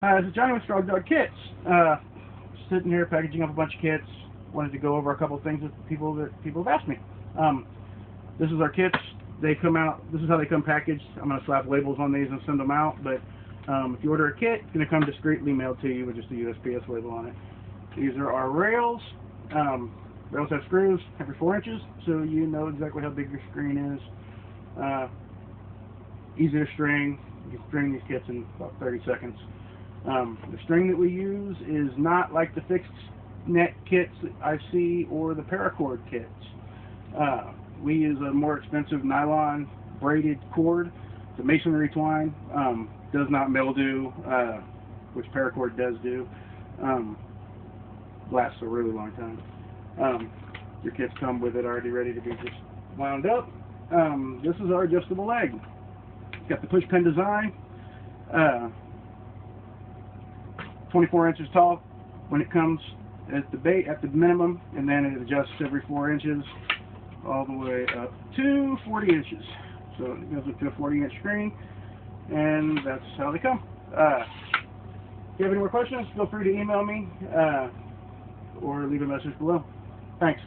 Hi, this is Johnny with Scrog Kits. Sitting here packaging up a bunch of kits. Wanted to go over a couple of things that people have asked me. Um, this is our kits. They come out. This is how they come packaged. I'm going to slap labels on these and send them out. But if you order a kit, it's going to come discreetly mailed to you with just a USPS label on it. These are our rails. Rails have screws every 4 inches, so you know exactly how big your screen is. Easy to string. You can string these kits in about 30 seconds. The string that we use is not like the fixed net kits that I see or the paracord kits. We use a more expensive nylon braided cord. It's a masonry twine. Does not mildew, which paracord does do. Lasts a really long time. Your kits come with it already ready to be just wound up. This is our adjustable leg. It's got the push pin design. 24 inches tall when it comes at the minimum, and then it adjusts every 4 inches all the way up to 40 inches. So it goes up to a 40-inch screen, and that's how they come. If you have any more questions, feel free to email me or leave a message below. Thanks.